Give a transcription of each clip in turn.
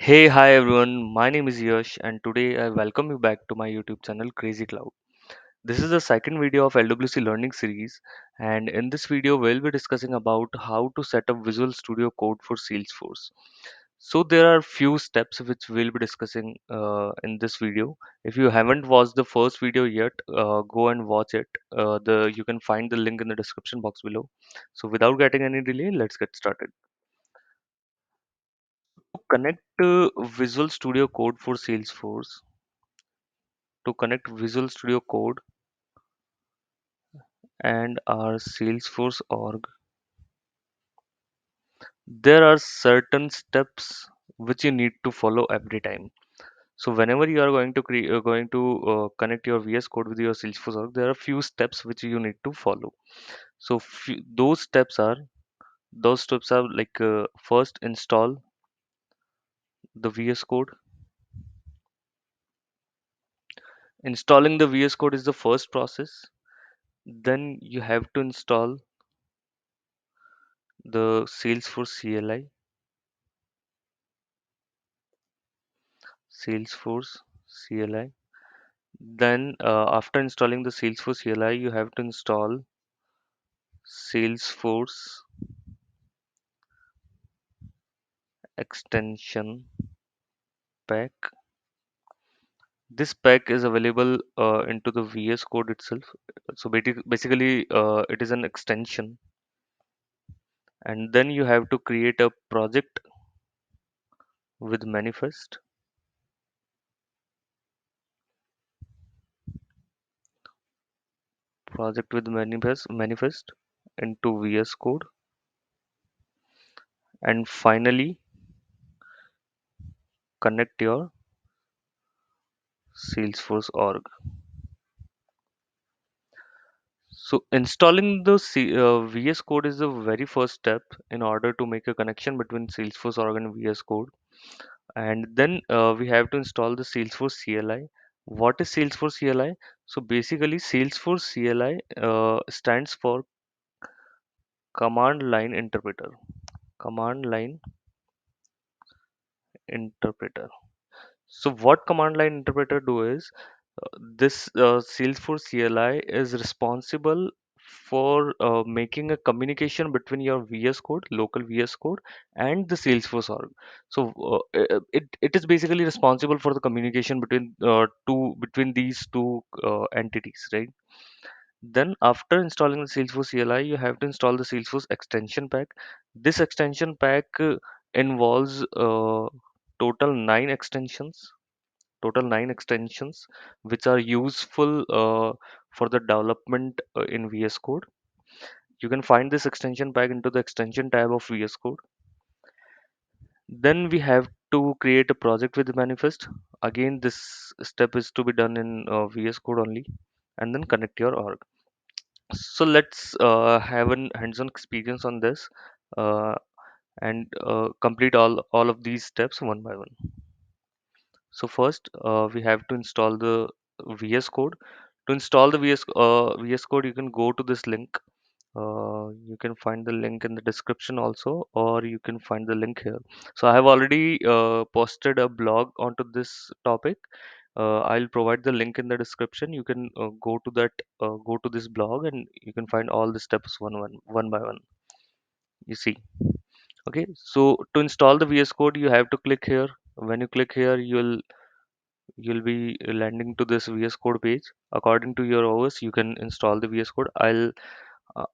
Hey, hi everyone. My name is Yash, and today I welcome you back to my YouTube channel Crazy Cloud. This is the second video of LWC learning series, and in this video, we'll be discussing about how to set up Visual Studio Code for Salesforce. So there are few steps which we'll be discussing in this video. If you haven't watched the first video yet, go and watch it. The you can find the link in the description box below. So without getting any delay, let's get started. Connect Visual Studio Code for Salesforce. To connect Visual Studio Code and our Salesforce org, there are certain steps which you need to follow every time. So whenever you are going to connect your VS Code with your Salesforce org, there are few steps which you need to follow. So those steps are like first install the VS Code. Installing the VS Code is the first process. Then you have to install the Salesforce CLI. Salesforce CLI. Then, after installing the Salesforce CLI, you have to install Salesforce extension pack. This pack is available into the VS Code itself. So basically, it is an extension, and then you have to create a with manifest, project with manifest into VS Code, and finally connect your Salesforce org. So installing the VS Code is the very first step in order to make a connection between Salesforce org and VS Code. And then we have to install the Salesforce CLI. What is Salesforce CLI? So basically, Salesforce CLI stands for Command Line Interpreter. Command Line Interpreter. So what Command Line Interpreter do is this Salesforce CLI is responsible for making a communication between your VS Code, local VS Code, and the Salesforce org. So it is basically responsible for the communication between these two entities, right? Then after installing the Salesforce CLI, you have to install the Salesforce extension pack. This extension pack involves total nine extensions total nine extensions which are useful for the development in VS Code. You can find this extension pack into the extension tab of VS Code. Then we have to create a project with the manifest. Again, this step is to be done in VS Code only, and then connect your org. So let's have an hands-on experience on this and complete all of these steps one by one. So first, we have to install the VS Code. To install the VS Code, you can go to this link. You can find the link in the description also, or you can find the link here. So I have already posted a blog onto this topic. I'll provide the link in the description. You can go to this blog, and you can find all the steps one by one. You see. Okay. So to install the VS Code, you have to click here. When you click here, you'll be landing to this VS Code page. According to your OS, you can install the VS Code. I'll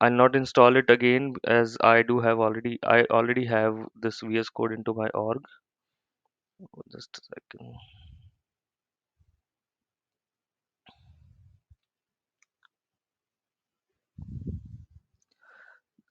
not install it again as I already have this VS Code into my org. Just a second.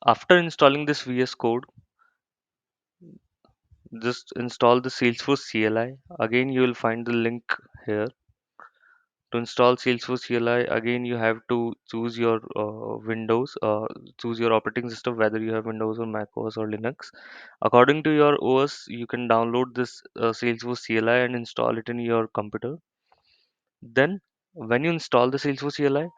After installing this VS Code, just install the Salesforce CLI. Again, you will find the link here. To install Salesforce CLI, again you have to choose your choose your operating system, whether you have Windows or Mac OS or Linux. According to your OS, you can download this Salesforce CLI and install it in your computer. Then, when you install the Salesforce CLI,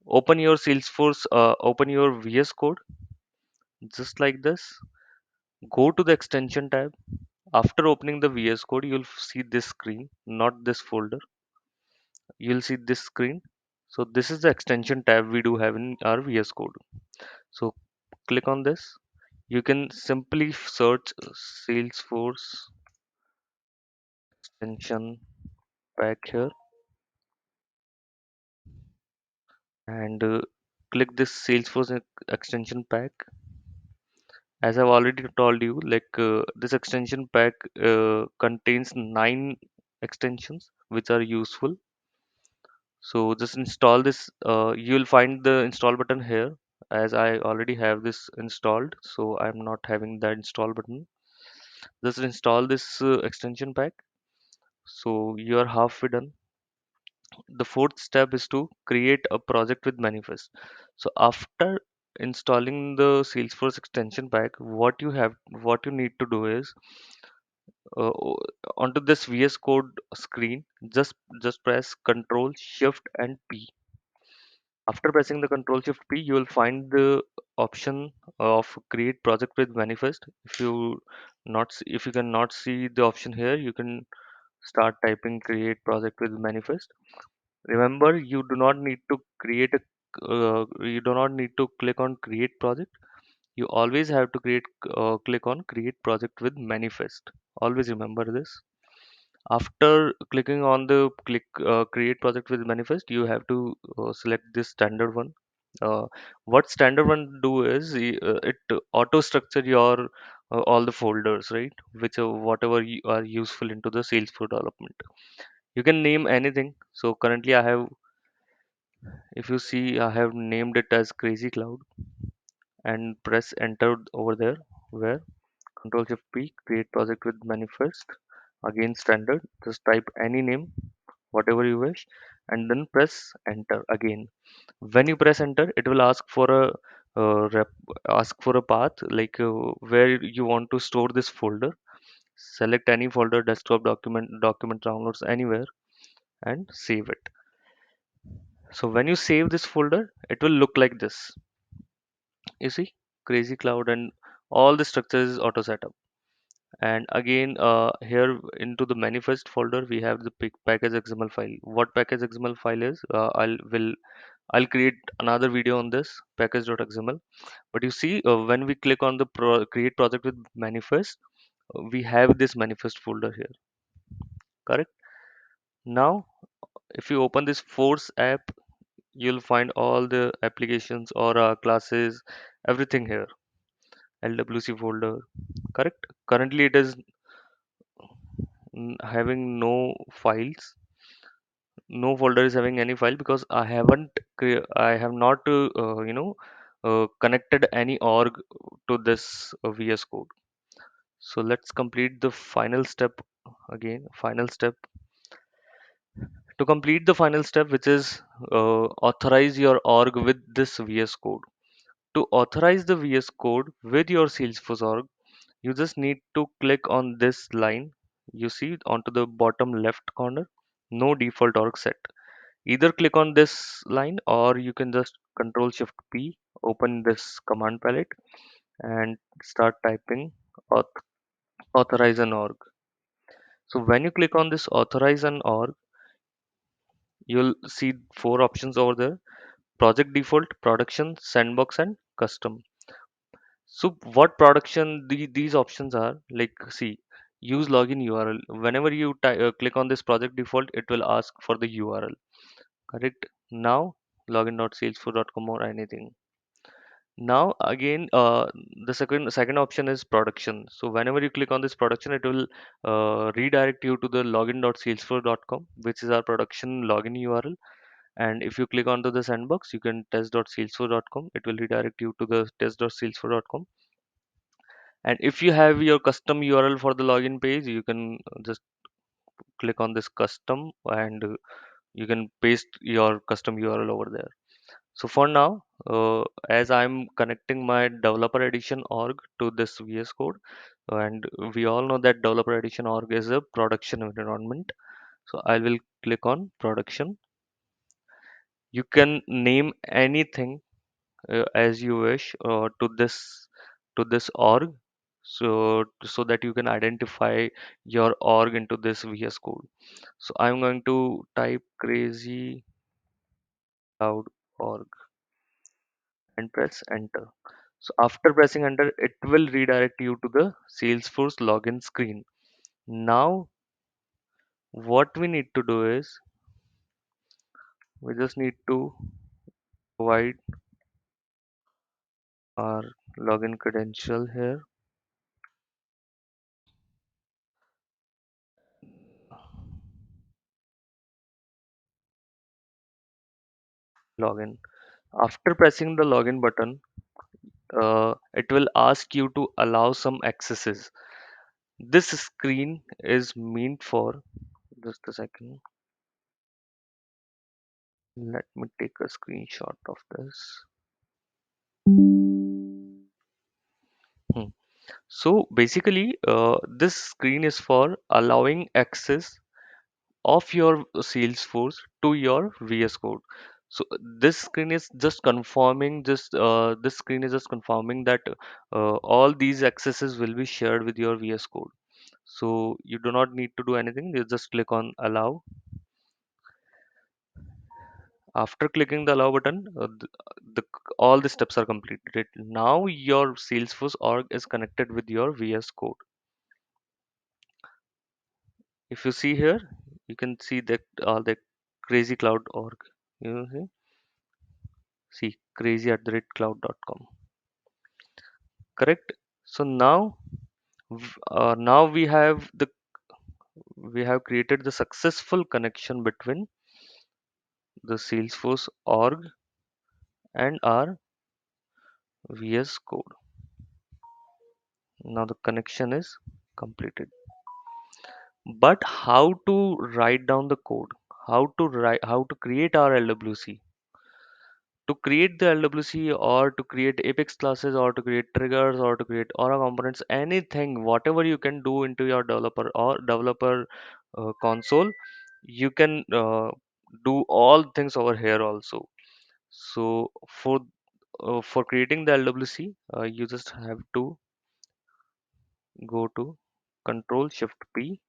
open your VS Code just like this. Go to the extension tab After opening the VS Code, you'll see this screen, not this folder. You'll see this screen. So this is the extension tab we do have in our VS Code. So click on this. You can simply search Salesforce extension pack here and click this Salesforce extension pack. As I've already told you, like this extension pack contains 9 extensions which are useful. So just install this. You'll find the install button here. As I already have this installed, so I'm not having that install button. Just install this extension pack. So you are halfway done. The fourth step is to create a project with manifest. So after installing the Salesforce extension pack, what you need to do is o- onto this VS Code screen, just press Control Shift and P. After pressing the Control Shift P, you will find the option of create project with manifest. If you cannot see the option here, you can start typing create project with manifest. Remember, you do not need to click on create project. You always have to click on create project with manifest. Always remember this. After clicking on the create project with manifest, you have to select this standard one. What standard one do is it auto structure your all the folders, right? Which whatever you are useful into the Salesforce development. You can name anything. So currently I have, if you see, I have named it as Crazy Cloud and press enter over there. Where Control Shift P, create project with manifest. Again standard. Just type any name, whatever you wish, and then press enter again. When you press enter, it will ask for a path, like where you want to store this folder. Select any folder, desktop, document downloads, anywhere, and save it. So when you save this folder, it will look like this. You see, Crazy Cloud and all the structures is auto setup. And again, here into the manifest folder, we have the package XML file. What package XML file is, I'll create another video on this package.xml. But you see, when we click on the create project with manifest, we have this manifest folder here. Correct. Now, if you open this Force app, you'll find all the applications or classes, everything here. LWC folder. Correct. Currently, it is having no files. No folder is having any file because I have not connected any org to this VS Code. So let's complete the final step. Again, final step. To complete the final step, which is authorize your org with this VS Code. To authorize the VS Code with your Salesforce org, you just need to click on this line. You see onto the bottom left corner, no default org set. Either click on this line, or you can just Control Shift P, open this command palette, and start typing authorize an org. So when you click on this authorize an org, you'll see 4 options over there: project default, production, sandbox, and custom. So what these options are, like, see, use login URL. Whenever you click on this project default, it will ask for the URL. Correct. Now login.salesforce.com or anything. Now again, the second option is production. So whenever you click on this production, it will redirect you to the login.salesforce.com, which is our production login URL. And if you click onto the sandbox, you can test.salesforce.com. It will redirect you to the test.salesforce.com. And if you have your custom URL for the login page, you can just click on this custom, and you can paste your custom URL over there. So for now, as I'm connecting my developer edition org to this VS Code, and we all know that developer edition org is a production environment. So I will click on production. You can name anything as you wish to this org. so that you can identify your org into this VS Code. So I'm going to type Krazy cloud org and press enter. So after pressing enter, it will redirect you to the Salesforce login screen. Now what we need to do is we just need to provide our login credential here. Login. After pressing the login button, it will ask you to allow some accesses. This screen is meant for, just a second, let me take a screenshot of this. Hmm. So basically, this screen is for allowing access of your Salesforce to your VS Code. So this screen is just confirming this screen is just confirming that all these accesses will be shared with your VS Code. So you do not need to do anything. You just click on allow. After clicking the allow button, all the steps are completed. Now your Salesforce org is connected with your VS Code. If you see here, you can see that all the crazy cloud org. You see crazy at the rate cloud.com. Correct. So now, now we have created the successful connection between the Salesforce org and our VS Code. Now the connection is completed. But how to write down the code? How to create our LWC? To create the LWC or to create Apex classes or to create triggers or to create Aura components, anything, whatever you can do into your developer or developer console, you can do all things over here also. So for creating the LWC, you just have to go to Control Shift P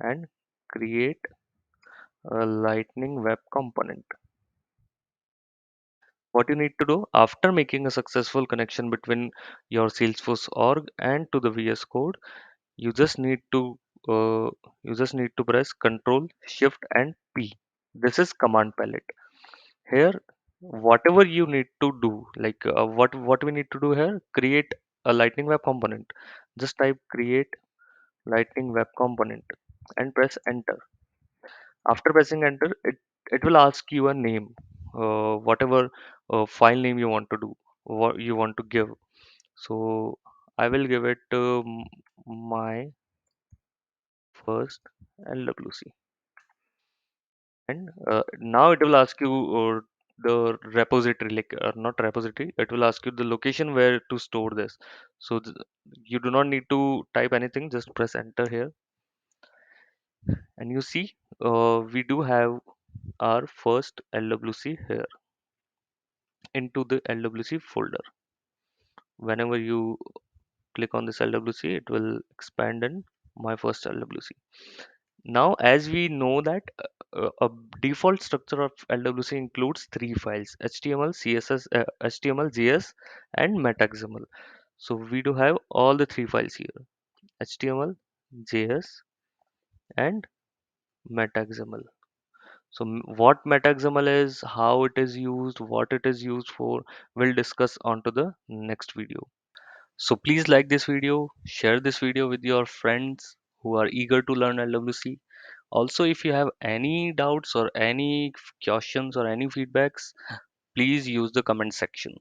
and create a Lightning Web Component. What you need to do after making a successful connection between your Salesforce org and to the VS Code, you just need to uh, press Control Shift and P. This is command palette. Here, whatever you need to do, like what we need to do here, create a Lightning Web Component. Just type create Lightning Web Component and press enter. After pressing enter, it will ask you a name, whatever file name you want to do, what you want to give. So I will give it my first LWC, and now it will ask you the repository, like not repository, it will ask you the location where to store this. So you do not need to type anything, just press enter here, and you see we do have our first LWC here into the LWC folder. Whenever you click on this LWC, it will expand in my first LWC. Now, as we know that a default structure of LWC includes three files: HTML, CSS, HTML, JS, and metaxaml. So we do have all the three files here: HTML, JS, and metaxaml. So what metaxaml is, how it is used, what it is used for, we'll discuss onto the next video. So please like this video, share this video with your friends who are eager to learn LWC. Also, if you have any doubts or any questions or any feedbacks, please use the comment section.